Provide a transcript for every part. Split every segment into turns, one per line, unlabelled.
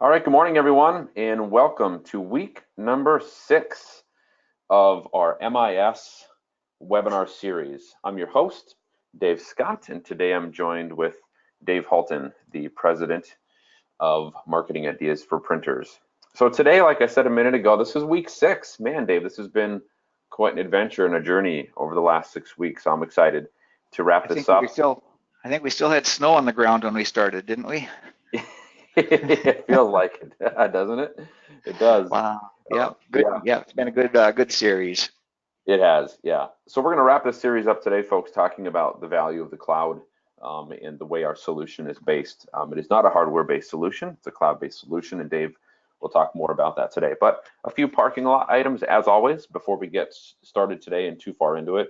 All right, good morning, everyone, and welcome to week number 6 of our MIS webinar series. I'm your host, Dave Scott, and today I'm joined with Dave Halton, the president of Marketing Ideas for Printers. So today, like I said a minute ago, this is week 6. Man, Dave, this has been quite an adventure and a journey over the last 6 weeks. So I'm excited to wrap
I
this
think we
up.
still, I think we still had snow on the ground when we started, didn't we?
It feels like it, doesn't it? It does.
Wow. Yeah, good.
Yeah.
Yeah, it's been a good series.
It has, yeah. So we're going to wrap this series up today, folks, talking about the value of the cloud and the way our solution is based. It is not a hardware-based solution; it's a cloud-based solution, and Dave will talk more about that today. But a few parking lot items, as always, before we get started today and too far into it.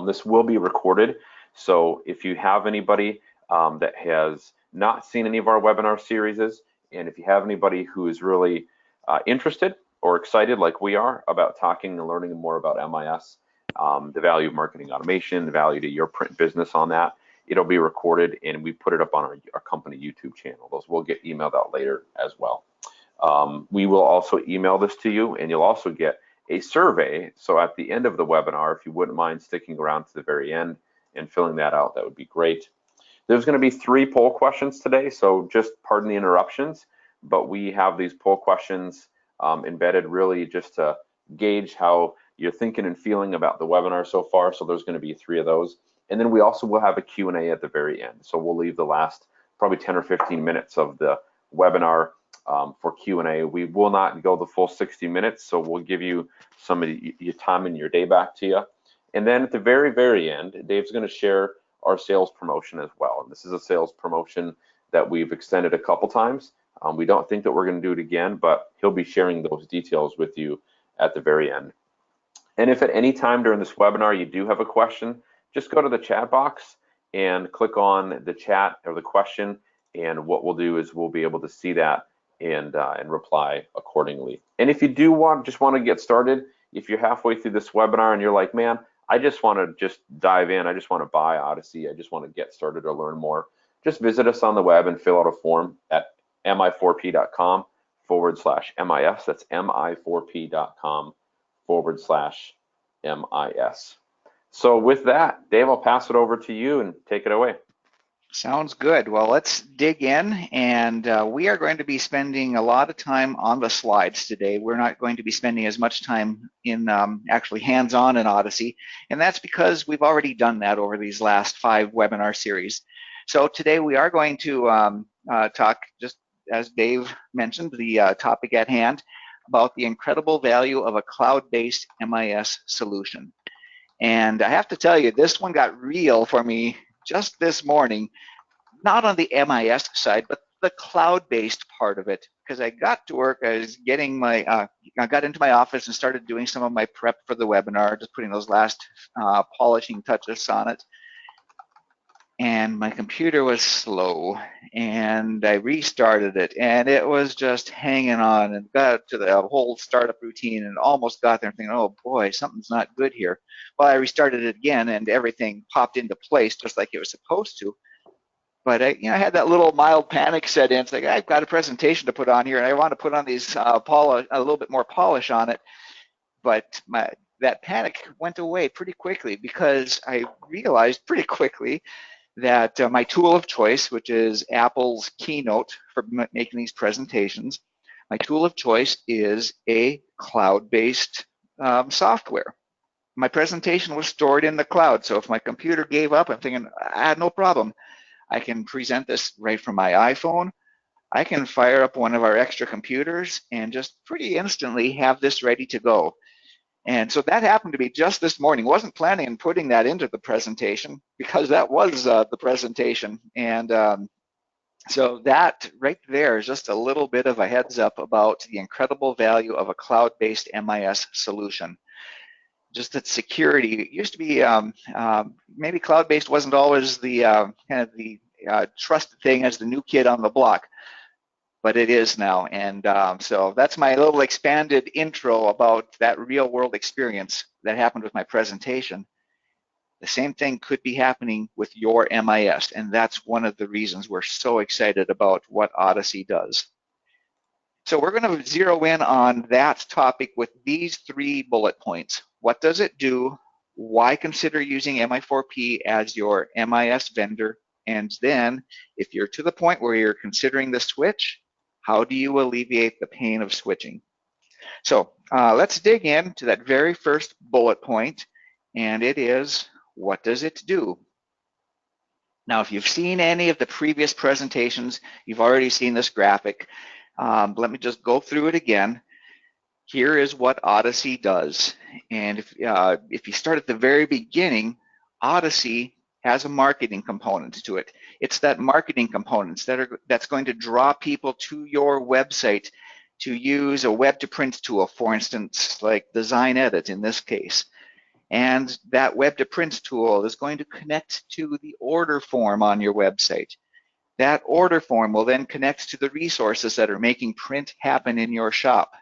This will be recorded, so if you have anybody that has not seen any of our webinar series, and if you have anybody who is really interested or excited like we are about talking and learning more about MIS, the value of marketing automation, the value to your print business on that, it'll be recorded and we put it up on our company YouTube channel. Those will get emailed out later as well. We will also email this to you, and you'll also get a survey. So at the end of the webinar, if you wouldn't mind sticking around to the very end and filling that out, that would be great. There's going to be 3 poll questions today, so just pardon the interruptions, but we have these poll questions embedded really just to gauge how you're thinking and feeling about the webinar so far. So there's going to be 3 of those. And then we also will have a Q&A at the very end. So we'll leave the last probably 10 or 15 minutes of the webinar for Q&A. We will not go the full 60 minutes, so we'll give you some of your time and your day back to you. And then at the very, very end, Dave's going to share our sales promotion as well. And this is a sales promotion that we've extended a couple times. We don't think that we're going to do it again, but he'll be sharing those details with you at the very end. And if at any time during this webinar you do have a question, just go to the chat box and click on the chat or the question. And what we'll do is we'll be able to see that and reply accordingly. And if you do want to get started, if you're halfway through this webinar and you're like, man, I just want to just dive in, I just want to buy Odyssey, I just want to get started or learn more, just visit us on the web and fill out a form at mi4p.com/MIS. That's mi4p.com/MIS. So with that, Dave, I'll pass it over to you and take it away.
Sounds good. Well, let's dig in, and we are going to be spending a lot of time on the slides today. We're not going to be spending as much time in actually hands-on in Odyssey, and that's because we've already done that over these last 5 webinar series. So today we are going to talk, just as Dave mentioned, the topic at hand, about the incredible value of a cloud-based MIS solution. And I have to tell you, this one got real for me just this morning, not on the MIS side, but the cloud-based part of it. Because I got to work, I was getting my, I got into my office and started doing some of my prep for the webinar, just putting those last polishing touches on it. And my computer was slow, and I restarted it, and it was just hanging on, and got to the whole startup routine and almost got there thinking, oh boy, something's not good here. Well, I restarted it again, and everything popped into place just like it was supposed to. But I had that little mild panic set in. It's like, I've got a presentation to put on here, and I want to put on these a little bit more polish on it. But that panic went away pretty quickly, because I realized pretty quickly that my tool of choice, which is Apple's Keynote for making these presentations, my tool of choice is a cloud-based software. My presentation was stored in the cloud, so if my computer gave up, I'm thinking, no problem. I can present this right from my iPhone. I can fire up one of our extra computers and just pretty instantly have this ready to go. And so that happened to be just this morning. Wasn't planning on putting that into the presentation, because that was the presentation. And so that right there is just a little bit of a heads up about the incredible value of a cloud-based MIS solution. Just that security used to be, maybe cloud-based wasn't always the kind of the trusted thing as the new kid on the block, but it is now. And so that's my little expanded intro about that real world experience that happened with my presentation. The same thing could be happening with your MIS, and that's one of the reasons we're so excited about what Odyssey does. So we're going to zero in on that topic with these 3 bullet points. What does it do? Why consider using MI4P as your MIS vendor? And then, if you're to the point where you're considering the switch, how do you alleviate the pain of switching? So let's dig into that very first bullet point, and it is, what does it do? Now, if you've seen any of the previous presentations, you've already seen this graphic. Let me just go through it again. Here is what Odyssey does. And if you start at the very beginning, Odyssey has a marketing component to it. It's that marketing components that's going to draw people to your website to use a web to print tool, for instance, like Design Edit in this case. And that web to print tool is going to connect to the order form on your website. That order form will then connect to the resources that are making print happen in your shop.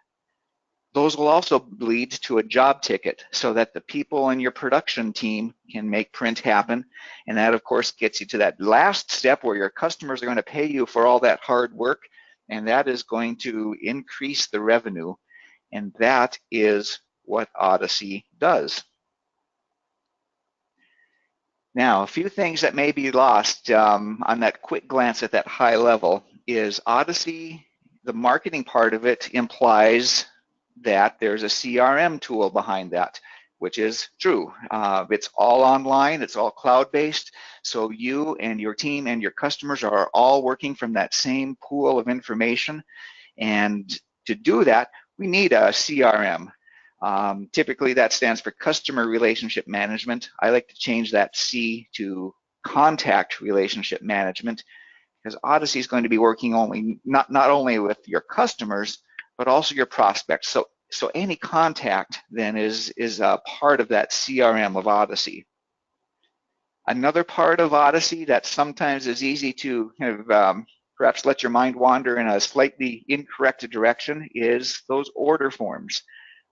Those will also lead to a job ticket so that the people in your production team can make print happen. And that, of course, gets you to that last step where your customers are going to pay you for all that hard work, and that is going to increase the revenue. And that is what Odyssey does. Now, a few things that may be lost on that quick glance at that high level is Odyssey, the marketing part of it implies that there's a CRM tool behind that, which is true. It's all online, it's all cloud-based, so you and your team and your customers are all working from that same pool of information. And to do that, we need a CRM. Typically that stands for Customer Relationship Management. I like to change that C to Contact Relationship Management, because Odyssey is going to be working not only with your customers, but also your prospects. So any contact then is a part of that CRM of Odyssey. Another part of Odyssey that sometimes is easy to kind of perhaps let your mind wander in a slightly incorrect direction is those order forms.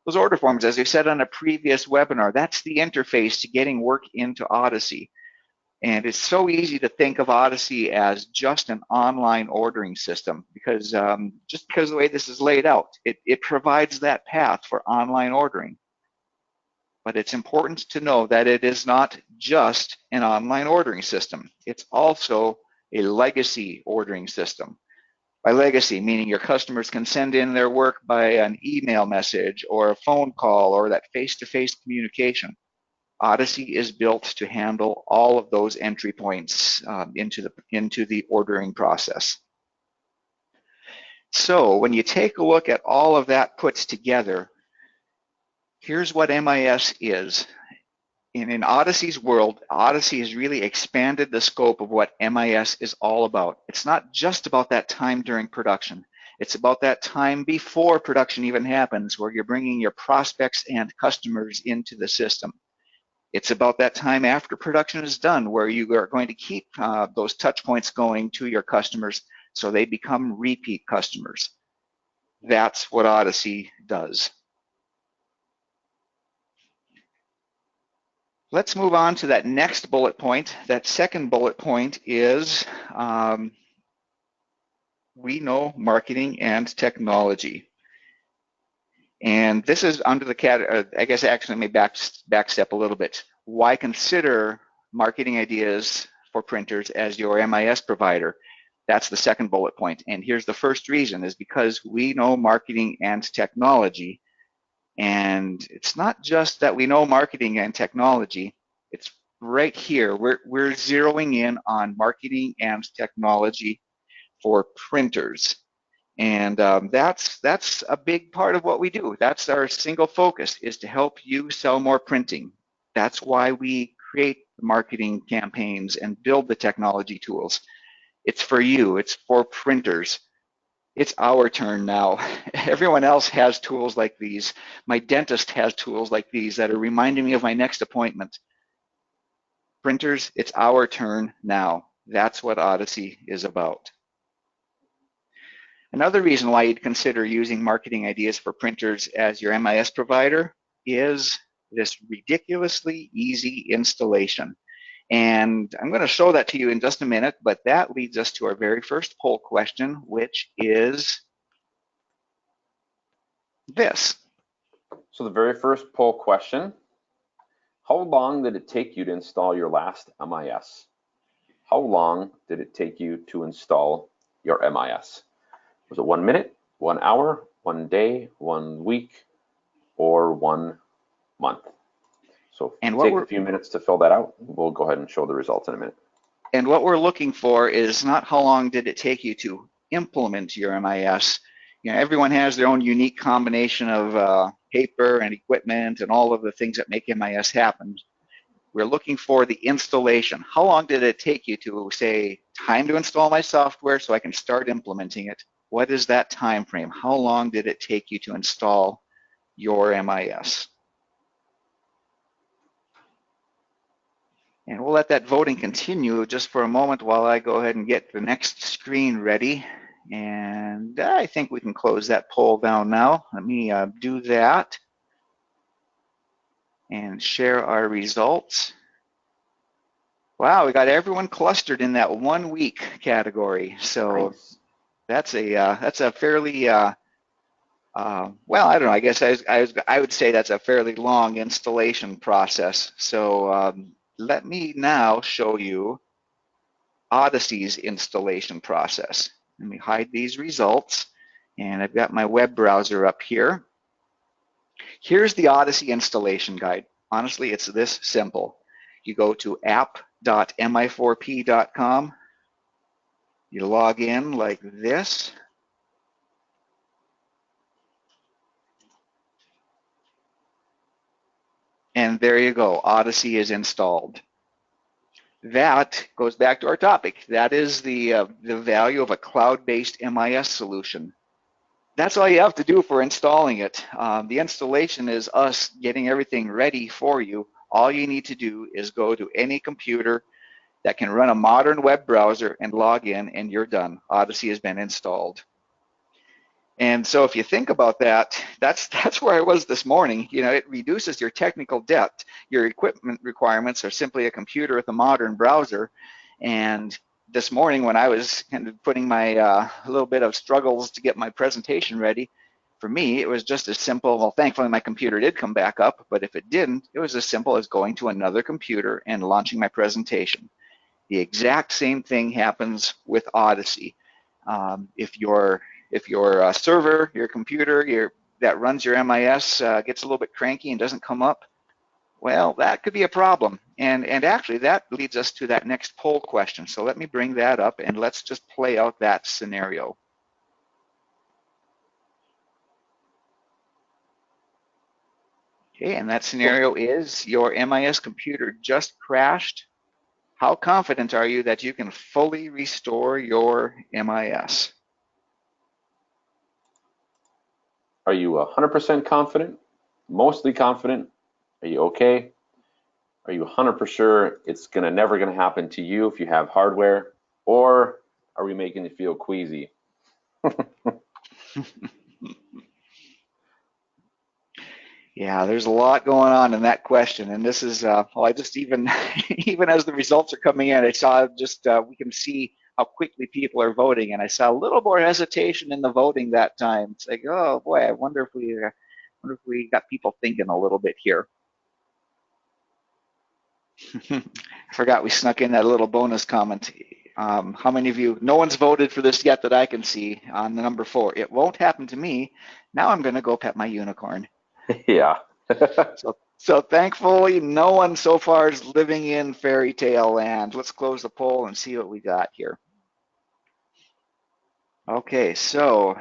Those order forms, as I said on a previous webinar, that's the interface to getting work into Odyssey. And it's so easy to think of Odyssey as just an online ordering system because just because of the way this is laid out, it provides that path for online ordering. But it's important to know that it is not just an online ordering system. It's also a legacy ordering system. By legacy, meaning your customers can send in their work by an email message or a phone call or that face-to-face communication. Odyssey is built to handle all of those entry points into the ordering process. So when you take a look at all of that put together, here's what MIS is. In Odyssey's world, Odyssey has really expanded the scope of what MIS is all about. It's not just about that time during production. It's about that time before production even happens, where you're bringing your prospects and customers into the system. It's about that time after production is done, where you are going to keep those touch points going to your customers so they become repeat customers. That's what Odyssey does. Let's move on to that next bullet point. That second bullet point is we know marketing and technology. And this is under the category, I guess actually let me backstep a little bit. Why consider marketing ideas for printers as your MIS provider? That's the second bullet point. And here's the first reason, is because we know marketing and technology. And it's not just that we know marketing and technology, it's right here. We're zeroing in on marketing and technology for printers. And that's a big part of what we do. That's our single focus, is to help you sell more printing. That's why we create the marketing campaigns and build the technology tools. It's for you, it's for printers. It's our turn now. Everyone else has tools like these. My dentist has tools like these that are reminding me of my next appointment. Printers, it's our turn now. That's what Odyssey is about. Another reason why you'd consider using marketing ideas for printers as your MIS provider is this ridiculously easy installation. And I'm going to show that to you in just a minute, but that leads us to our very first poll question, which is, this.
So the very first poll question, how long did it take you to install your last MIS? How long did it take you to install your MIS? Was it 1 minute, 1 hour, 1 day, 1 week, or 1 month? So if
And
you
what
take
we're
a few minutes to fill that out, we'll go ahead and show the results in a minute.
And what we're looking for is not how long did it take you to implement your MIS. You know, everyone has their own unique combination of paper and equipment and all of the things that make MIS happen. We're looking for the installation. How long did it take you to say, time to install my software so I can start implementing it? What is that time frame? How long did it take you to install your MIS? And we'll let that voting continue just for a moment while I go ahead and get the next screen ready. And I think we can close that poll down now. Let me do that and share our results. Wow, we got everyone clustered in that 1 week category. So
Nice.
that's a fairly well, I don't know. I guess I would say that's a fairly long installation process. So let me now show you Odyssey's installation process. Let me hide these results, and I've got my web browser up here. Here's the Odyssey installation guide. Honestly, it's this simple. You go to app.mi4p.com, you log in like this, and there you go, Odyssey is installed. That goes back to our topic. That is the value of a cloud-based MIS solution. That's all you have to do for installing it. The installation is us getting everything ready for you. All you need to do is go to any computer that can run a modern web browser and log in, and you're done. Odyssey has been installed. And so if you think about that, that's where I was this morning. You know, it reduces your technical debt. Your equipment requirements are simply a computer with a modern browser. And this morning when I was kind of putting my little bit of struggles to get my presentation ready, for me, it was just as simple. Well, thankfully my computer did come back up, but if it didn't, it was as simple as going to another computer and launching my presentation. The exact same thing happens with Odyssey. If your server, your computer, that runs your MIS gets a little bit cranky and doesn't come up, well, that could be a problem. And actually, that leads us to that next poll question. So let me bring that up and let's just play out that scenario. Okay, and that scenario is your MIS computer just crashed. How confident are you that you can fully restore your MIS?
Are you 100% confident? Mostly confident? Are you okay? Are you 100% sure it's never gonna happen to you if you have hardware? Or are we making you feel queasy?
Yeah, there's a lot going on in that question, and this is well, I just even even as the results are coming in, I saw just we can see how quickly people are voting, and I saw a little more hesitation in the voting that time. It's like, oh boy, I wonder if we got people thinking a little bit here. I forgot we snuck in that little bonus comment. How many of you? No one's voted for this yet that I can see on the number 4. It won't happen to me. Now I'm going to go pet my unicorn.
Yeah.
So thankfully, no one so far is living in fairy tale land. Let's close the poll and see what we got here. Okay, so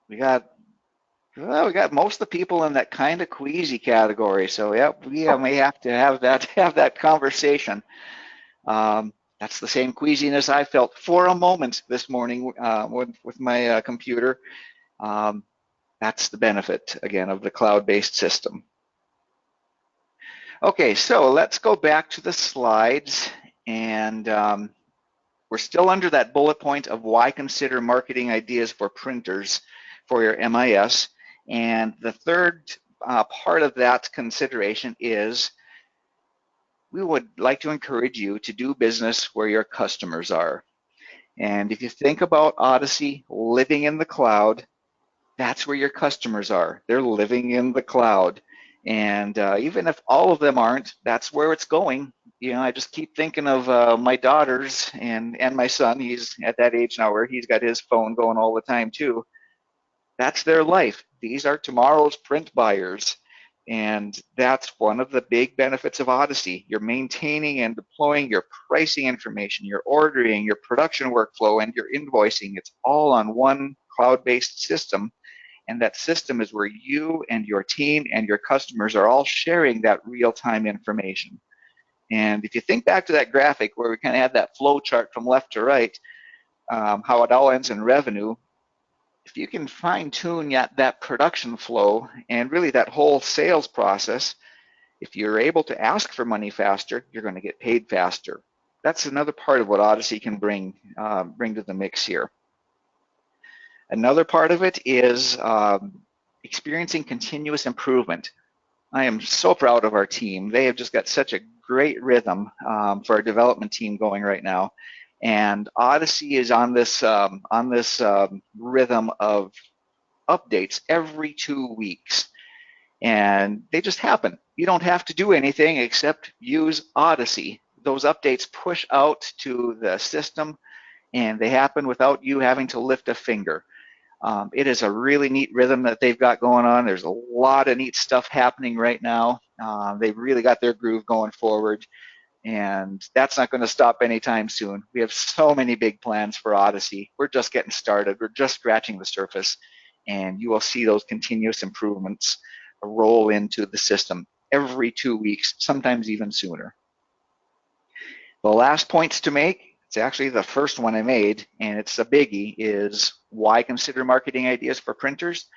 we got most of the people in that kind of queasy category. So yep, we may have to have that conversation. That's the same queasiness I felt for a moment this morning with my computer. That's the benefit, again, of the cloud-based system. Okay, so let's go back to the slides, and we're still under that bullet point of why consider marketing ideas for printers for your MIS. And the third part of that consideration is we would like to encourage you to do business where your customers are. And if you think about Odyssey living in the cloud, That's where your customers are. They're living in the cloud. And even if all of them aren't, that's where it's going. You know, I just keep thinking of my daughters and my son. He's at that age now where he's got his phone going all the time too. That's their life. These are tomorrow's print buyers. And that's one of the big benefits of Odyssey. You're maintaining and deploying your pricing information, your ordering, your production workflow, and your invoicing. It's all on one cloud-based system. And that system is where you and your team and your customers are all sharing that real-time information. And if you think back to that graphic where we kind of had that flow chart from left to right, how it all ends in revenue, if you can fine tune that production flow and really that whole sales process, if you're able to ask for money faster, you're going to get paid faster. That's another part of what Odyssey can bring to the mix here. Another part of it is experiencing continuous improvement. I am so proud of our team. They have just got such a great rhythm for our development team going right now. And Odyssey is on this rhythm of updates every 2 weeks. And they just happen. You don't have to do anything except use Odyssey. Those updates push out to the system and they happen without you having to lift a finger. It is a really neat rhythm that they've got going on. There's a lot of neat stuff happening right now. They've really got their groove going forward, and that's not going to stop anytime soon. We have so many big plans for Odyssey. We're just getting started. We're just scratching the surface, and you will see those continuous improvements roll into the system every 2 weeks, sometimes even sooner. The last points to make, it's actually the first one I made, and it's a biggie, is why consider marketing ideas for printers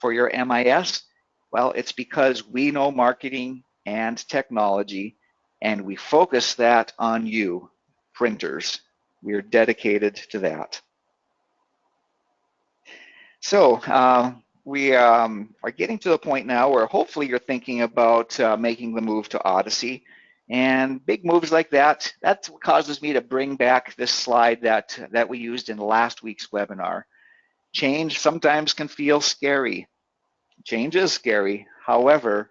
for your MIS? Well, it's because we know marketing and technology, and we focus that on you, printers. We are dedicated to that. So we are getting to the point now where hopefully you're thinking about making the move to Odyssey. And big moves like that, that's what causes me to bring back this slide that we used in last week's webinar. Change sometimes can feel scary. Change is scary. However,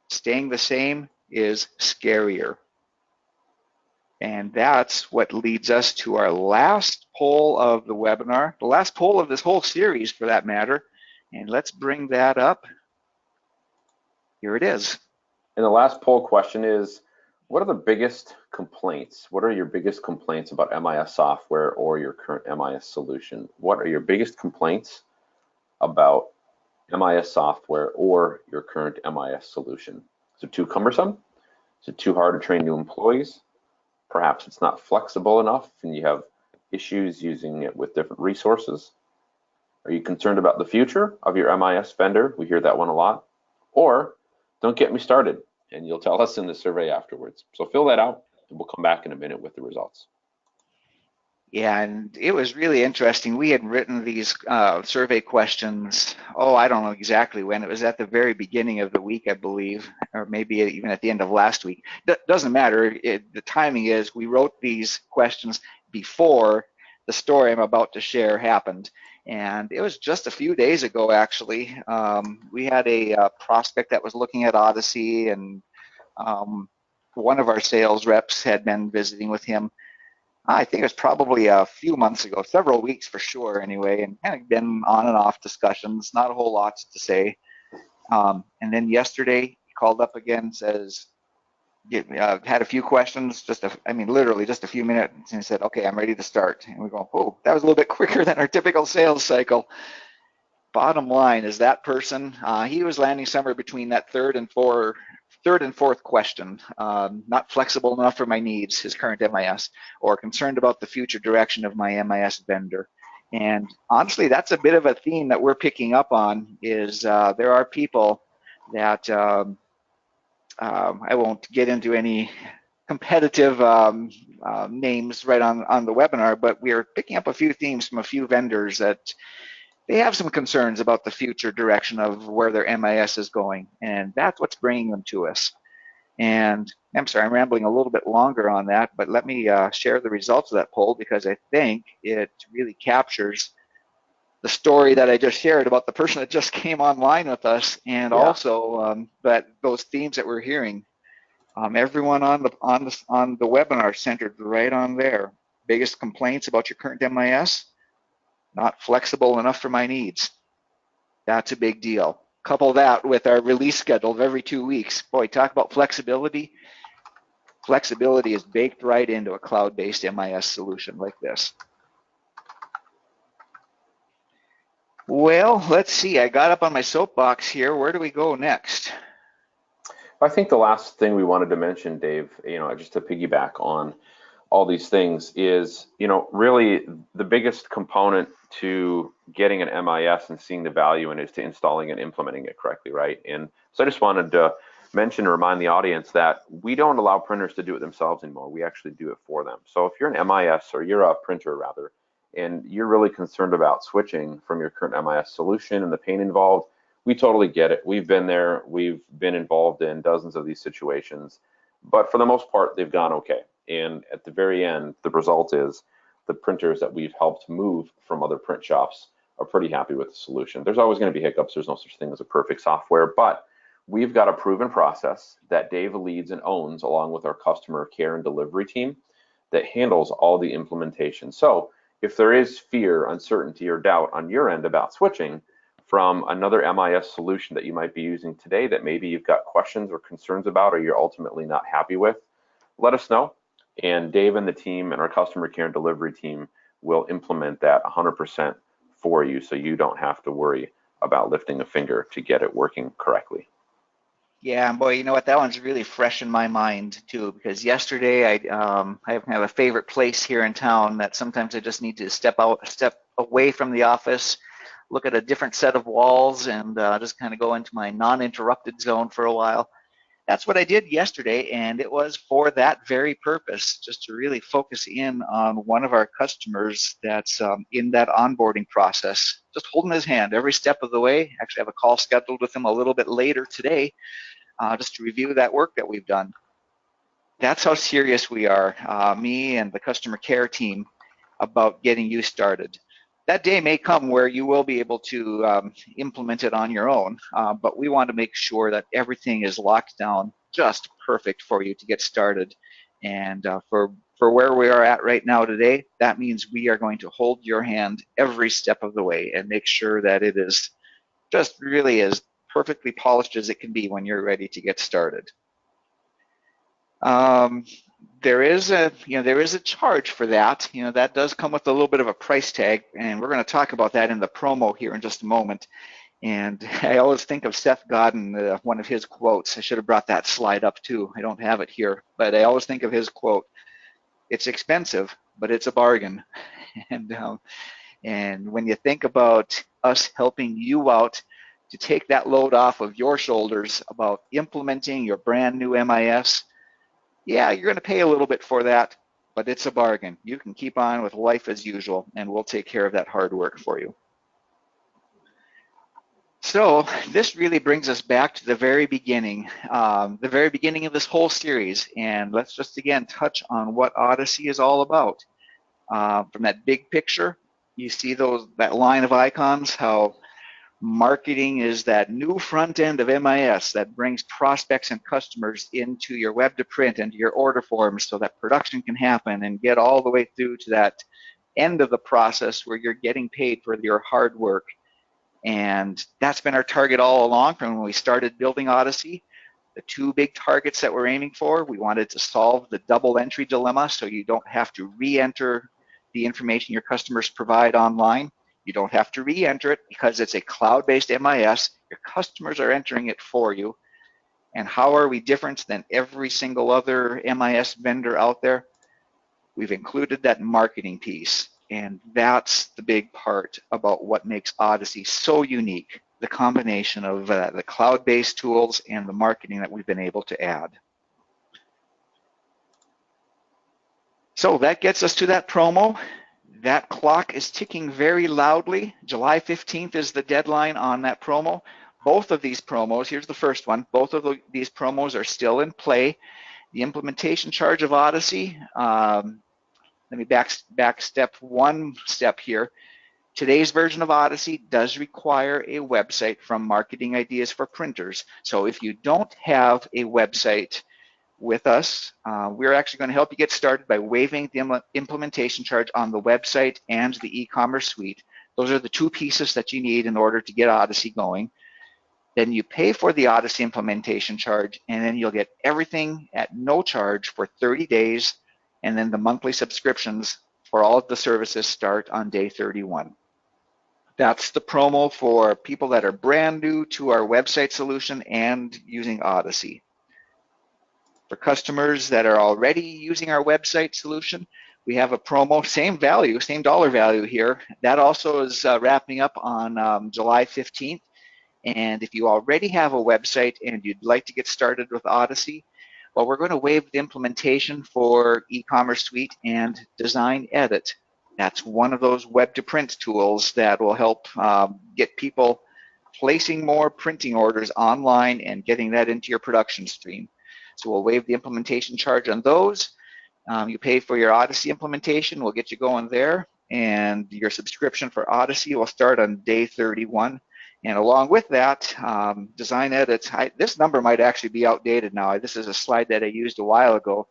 staying the same is scarier. And that's what leads us to our last poll of the webinar, the last poll of this whole series for that matter. And let's bring that up. Here it is.
And the last poll question is, what are the biggest complaints? What are your biggest complaints about MIS software or your current MIS solution? What are your biggest complaints about MIS software or your current MIS solution? Is it too cumbersome? Is it too hard to train new employees? Perhaps it's not flexible enough and you have issues using it with different resources. Are you concerned about the future of your MIS vendor? We hear that one a lot. Or don't get me started, and you'll tell us in the survey afterwards. So fill that out and we'll come back in a minute with the results.
Yeah, and it was really interesting. We had written these survey questions, I don't know exactly when. It was at the very beginning of the week, I believe, or maybe even at the end of last week. Doesn't matter. The timing is we wrote these questions before the story I'm about to share happened. And it was just a few days ago, actually. We had a prospect that was looking at Odyssey, and one of our sales reps had been visiting with him. I think it was probably a few months ago, several weeks for sure anyway, and kind of been on and off discussions, not a whole lot to say. And then yesterday, he called up again, says, had a few questions, literally just a few minutes, and he said, okay, I'm ready to start. And we go, oh, that was a little bit quicker than our typical sales cycle. Bottom line is that person, he was landing somewhere between that third and fourth question, not flexible enough for my needs, his current MIS, or concerned about the future direction of my MIS vendor. And honestly, that's a bit of a theme that we're picking up on, is there are people that, I won't get into any competitive names right on the webinar, but we are picking up a few themes from a few vendors that they have some concerns about the future direction of where their MIS is going, and that's what's bringing them to us. And I'm sorry, I'm rambling a little bit longer on that, but let me share the results of that poll, because I think it really captures the story that I just shared about the person that just came online with us, and
Yeah.
also that those themes that we're hearing. Everyone on the webinar centered right on there. Biggest complaints about your current MIS? Not flexible enough for my needs. That's a big deal. Couple that with our release schedule of every 2 weeks. Boy, talk about flexibility. Flexibility is baked right into a cloud-based MIS solution like this. Well, let's see. I got up on my soapbox here. Where do we go next?
I think the last thing we wanted to mention, Dave, just to piggyback on all these things is, really the biggest component to getting an MIS and seeing the value in it is to installing and implementing it correctly, right? And so I just wanted to mention and remind the audience that we don't allow printers to do it themselves anymore. We actually do it for them. So if you're an MIS, or you're a printer rather, and you're really concerned about switching from your current MIS solution and the pain involved, we totally get it. We've been there. We've been involved in dozens of these situations, but for the most part, they've gone okay. And at the very end, the result is the printers that we've helped move from other print shops are pretty happy with the solution. There's always going to be hiccups. There's no such thing as a perfect software, but we've got a proven process that Dave leads and owns along with our customer care and delivery team that handles all the implementation. So if there is fear, uncertainty, or doubt on your end about switching from another MIS solution that you might be using today that maybe you've got questions or concerns about, or you're ultimately not happy with, let us know. And Dave and the team and our customer care and delivery team will implement that 100% for you, so you don't have to worry about lifting a finger to get it working correctly.
Yeah, boy, you know what? That one's really fresh in my mind too, because yesterday I have a favorite place here in town that sometimes I just need to step away from the office, look at a different set of walls, and just kind of go into my non-interrupted zone for a while. That's what I did yesterday, and it was for that very purpose, just to really focus in on one of our customers that's in that onboarding process, just holding his hand every step of the way. Actually, I have a call scheduled with him a little bit later today, just to review that work that we've done. That's how serious we are, me and the customer care team, about getting you started. That day may come where you will be able to implement it on your own, but we want to make sure that everything is locked down just perfect for you to get started. And for where we are at right now today, that means we are going to hold your hand every step of the way and make sure that it is just really as perfectly polished as it can be when you're ready to get started. There is a charge for that. That does come with a little bit of a price tag, and we're going to talk about that in the promo here in just a moment. And I always think of Seth Godin, one of his quotes. I should have brought that slide up too. I don't have it here, but I always think of his quote. It's expensive, but it's a bargain. And when you think about us helping you out to take that load off of your shoulders about implementing your brand new MIS, yeah, you're going to pay a little bit for that, but it's a bargain. You can keep on with life as usual, and we'll take care of that hard work for you. So this really brings us back to the very beginning of this whole series, and let's just again touch on what Odyssey is all about. From that big picture, you see that line of icons, how marketing is that new front end of MIS that brings prospects and customers into your web to print and your order forms so that production can happen and get all the way through to that end of the process where you're getting paid for your hard work. And that's been our target all along from when we started building Odyssey. The two big targets that we're aiming for, we wanted to solve the double entry dilemma so you don't have to re-enter the information your customers provide online. You don't have to re-enter it because it's a cloud-based MIS. Your customers are entering it for you. And how are we different than every single other MIS vendor out there? We've included that marketing piece. And that's the big part about what makes Odyssey so unique, the combination of the cloud-based tools and the marketing that we've been able to add. So that gets us to that promo. That clock is ticking very loudly. July 15th is the deadline on that promo. Both of these promos, here's the first one, both of these promos are still in play. The implementation charge of Odyssey, let me back step one step here. Today's version of Odyssey does require a website from Marketing Ideas for Printers. So if you don't have a website with us, we're actually going to help you get started by waiving the implementation charge on the website and the e-commerce suite. Those are the two pieces that you need in order to get Odyssey going. Then you pay for the Odyssey implementation charge, and then you'll get everything at no charge for 30 days, and then the monthly subscriptions for all of the services start on day 31. That's the promo for people that are brand new to our website solution and using Odyssey. For customers that are already using our website solution, we have a promo, same value, same dollar value here. That also is wrapping up on July 15th. And if you already have a website and you'd like to get started with Odyssey, well, we're going to waive the implementation for e-commerce suite and design edit. That's one of those web to print tools that will help get people placing more printing orders online and getting that into your production stream. So we'll waive the implementation charge on those. You pay for your Odyssey implementation, we'll get you going there, and your subscription for Odyssey will start on day 31. And along with that, design edits, this number might actually be outdated now. This is a slide that I used a while ago,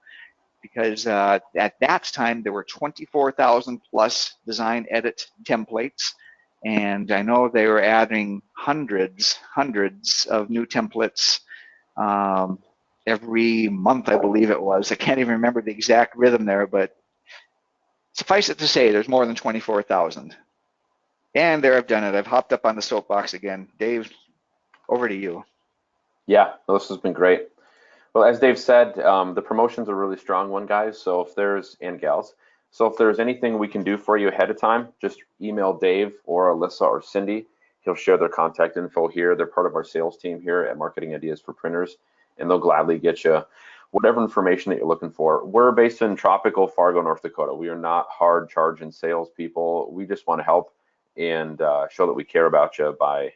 because at that time there were 24,000 plus design edit templates, and I know they were adding hundreds of new templates every month, I believe it was. I can't even remember the exact rhythm there, but suffice it to say, there's more than 24,000. And there, I've done it. I've hopped up on the soapbox again. Dave, over to you.
Yeah, this has been great. Well, as Dave said, the promotion's a really strong one, guys. So if there's, and gals, so if there's anything we can do for you ahead of time, just email Dave or Alyssa or Cindy. He'll share their contact info here. They're part of our sales team here at Marketing Ideas for Printers, and they'll gladly get you whatever information that you're looking for. We're based in tropical Fargo, North Dakota. We are not hard charging salespeople. We just want to help and show that we care about you by,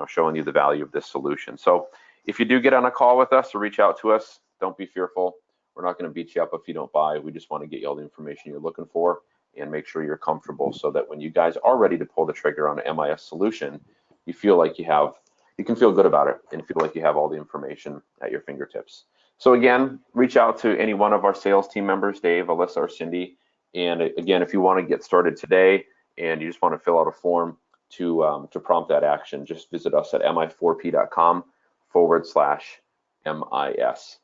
showing you the value of this solution. So if you do get on a call with us or reach out to us, don't be fearful. We're not going to beat you up if you don't buy. We just want to get you all the information you're looking for and make sure you're comfortable, so that when you guys are ready to pull the trigger on an MIS solution, you feel like you can feel good about it and feel like you have all the information at your fingertips. So again, reach out to any one of our sales team members, Dave, Alyssa, or Cindy. And again, if you want to get started today and you just want to fill out a form to prompt that action, just visit us at mi4p.com/MIS.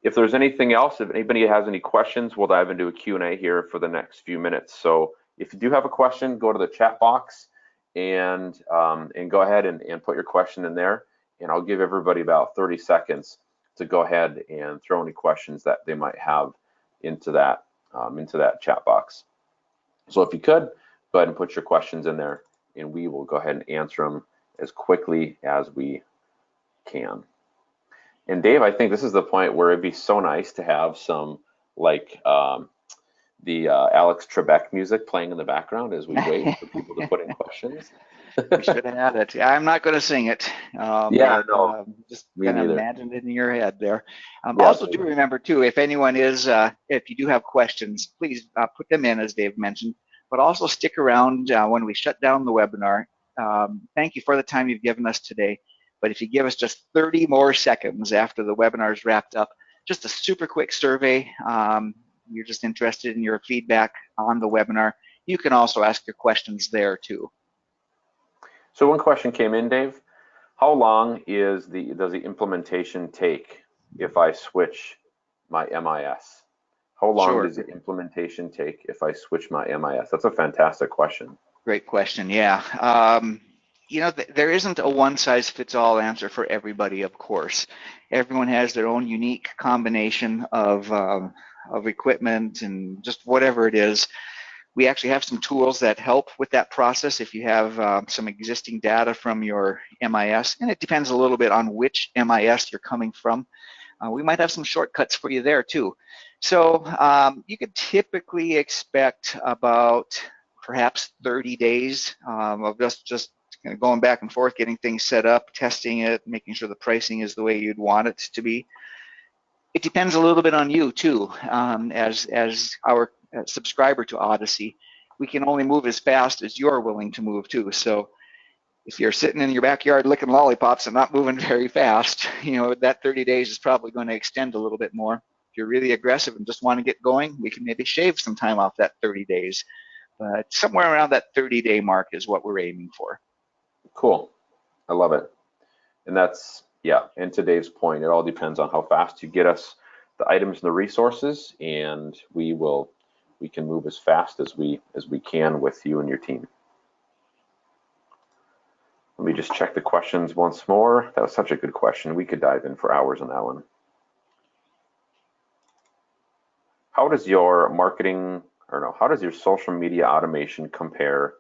If there's anything else, if anybody has any questions, we'll dive into a Q&A here for the next few minutes. So if you do have a question, go to the chat box and go ahead and put your question in there. And I'll give everybody about 30 seconds to go ahead and throw any questions that they might have into that chat box. So if you could, go ahead and put your questions in there, and we will go ahead and answer them as quickly as we can. And Dave, I think this is the point where it'd be so nice to have some the Alex Trebek music playing in the background as we wait for people to put in questions.
We should have had it. I'm not going to sing it. Just kind of imagine it in your head there. Also, do remember too, if anyone is, if you do have questions, please put them in, as Dave mentioned, but also stick around when we shut down the webinar. Thank you for the time you've given us today. But if you give us just 30 more seconds after the webinar is wrapped up, just a super quick survey, you're just interested in your feedback on the webinar, you can also ask your questions there too.
So one question came in, Dave. How long does the implementation take if I switch my MIS? How long does the implementation take if I switch my MIS? That's a fantastic question.
Great question, yeah. There isn't a one-size-fits-all answer for everybody, of course. Everyone has their own unique combination of equipment and just whatever it is. We actually have some tools that help with that process if you have some existing data from your MIS, and it depends a little bit on which MIS you're coming from. We might have some shortcuts for you there too. So you could typically expect about perhaps 30 days of just kind of going back and forth, getting things set up, testing it, making sure the pricing is the way you'd want it to be. It depends a little bit on you too. As our subscriber to Odyssey, we can only move as fast as you're willing to move too. So if you're sitting in your backyard licking lollipops and not moving very fast, that 30 days is probably going to extend a little bit more. If you're really aggressive and just want to get going, we can maybe shave some time off that 30 days. But somewhere around that 30-day mark is what we're aiming for.
Cool. I love it. And that's, yeah, and to Dave's point, it all depends on how fast you get us the items and the resources, and we can move as fast as we can with you and your team. Let me just check the questions once more. That was such a good question. We could dive in for hours on that one. How does your how does your social media automation compare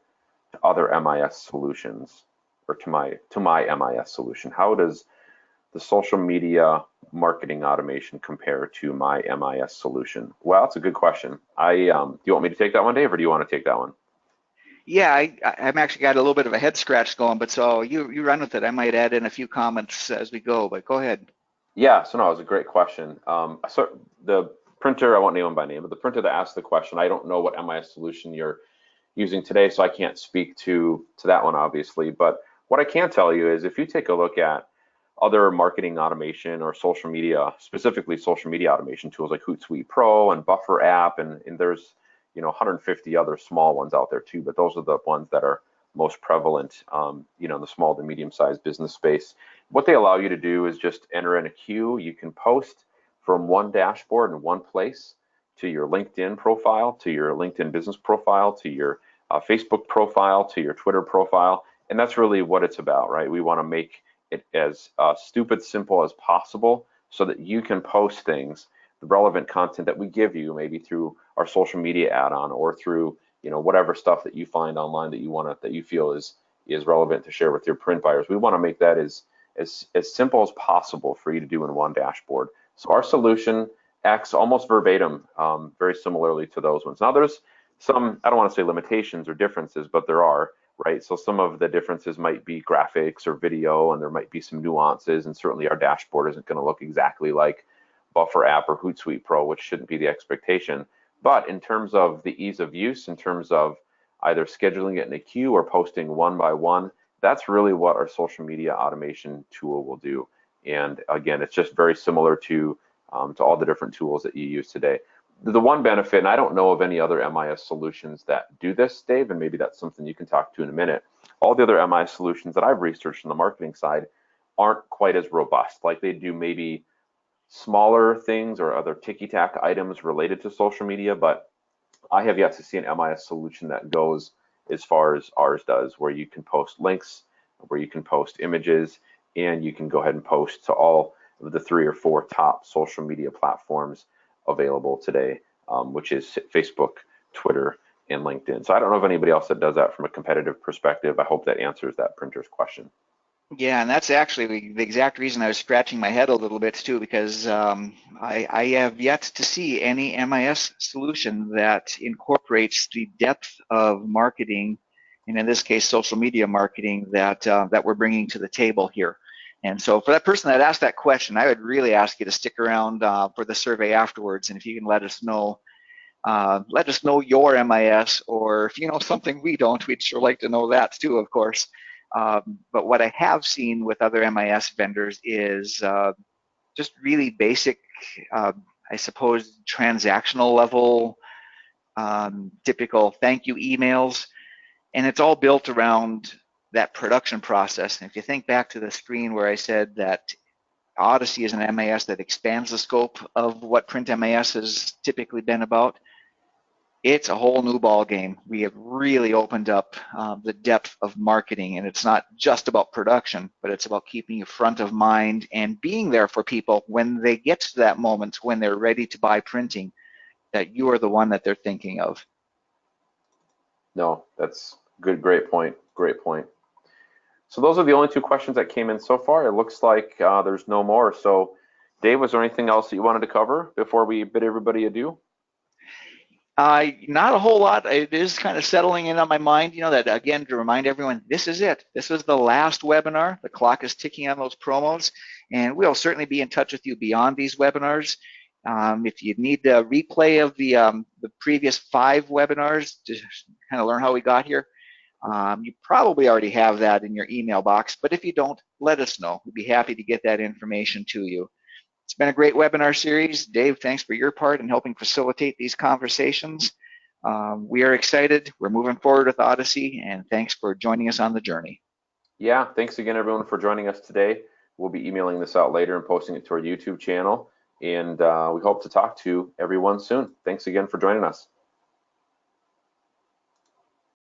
to other MIS solutions, or to my MIS solution? How does the social media marketing automation compare to my MIS solution? Well, that's a good question. Do you want me to take that one, Dave, or do you want to take that one?
Yeah, I've actually got a little bit of a head scratch going, but so you run with it. I might add in a few comments as we go, but go ahead.
Yeah, so no, it was a great question. So the printer, I won't name him by name, but the printer that asked the question, I don't know what MIS solution you're using today, so I can't speak to that one, obviously. But what I can tell you is if you take a look at other marketing automation or social media, specifically social media automation tools like Hootsuite Pro and Buffer app, and there's 150 other small ones out there too, but those are the ones that are most prevalent, in the small to medium-sized business space. What they allow you to do is just enter in a queue. You can post from one dashboard in one place to your LinkedIn profile, to your LinkedIn business profile, to your Facebook profile, to your Twitter profile, and that's really what it's about, right? We want to make it as stupid simple as possible so that you can post things, the relevant content that we give you, maybe through our social media add-on or through whatever stuff that you find online that you feel is relevant to share with your print buyers. We want to make that as simple as possible for you to do in one dashboard. So our solution acts almost verbatim, very similarly to those ones. Now there's some, I don't want to say limitations or differences, but there are, right? So some of the differences might be graphics or video, and there might be some nuances, and certainly our dashboard isn't going to look exactly like Buffer app or Hootsuite Pro, which shouldn't be the expectation. But in terms of the ease of use, in terms of either scheduling it in a queue or posting one by one, that's really what our social media automation tool will do. And again, it's just very similar to all the different tools that you use today. The one benefit, and I don't know of any other MIS solutions that do this, Dave, and maybe that's something you can talk to in a minute. All the other MIS solutions that I've researched on the marketing side aren't quite as robust. Like they do maybe smaller things or other ticky-tack items related to social media, but I have yet to see an MIS solution that goes as far as ours does, where you can post links, where you can post images, and you can go ahead and post to all of the 3 or 4 top social media platforms available today, which is Facebook, Twitter, and LinkedIn. So I don't know of anybody else that does that from a competitive perspective. I hope that answers that printer's question.
Yeah, and that's actually the exact reason I was scratching my head a little bit too, because I have yet to see any MIS solution that incorporates the depth of marketing, and in this case, social media marketing that we're bringing to the table here. And so for that person that asked that question, I would really ask you to stick around for the survey afterwards, and if you can let us know your MIS, or if you know something we don't, we'd sure like to know that too, of course. But what I have seen with other MIS vendors is just really basic, I suppose, transactional level, typical thank you emails, and it's all built around that production process. And if you think back to the screen where I said that Odyssey is an MIS that expands the scope of what print MIS has typically been about, it's a whole new ball game. We have really opened up the depth of marketing, and it's not just about production, but it's about keeping you front of mind and being there for people when they get to that moment when they're ready to buy printing, that you are the one that they're thinking of.
No, that's good. Great point. Great point. So those are the only 2 questions that came in so far. It looks like there's no more. So Dave, was there anything else that you wanted to cover before we bid everybody adieu?
Not a whole lot. It is kind of settling in on my mind, that again, to remind everyone, this is it. This was the last webinar. The clock is ticking on those promos, and we'll certainly be in touch with you beyond these webinars. If you need the replay of the previous 5 webinars to kind of learn how we got here, you probably already have that in your email box, but if you don't, let us know. We'd be happy to get that information to you. It's been a great webinar series. Dave, thanks for your part in helping facilitate these conversations. We are excited. We're moving forward with Odyssey, and thanks for joining us on the journey.
Yeah, thanks again, everyone, for joining us today. We'll be emailing this out later and posting it to our YouTube channel, and we hope to talk to everyone soon. Thanks again for joining us.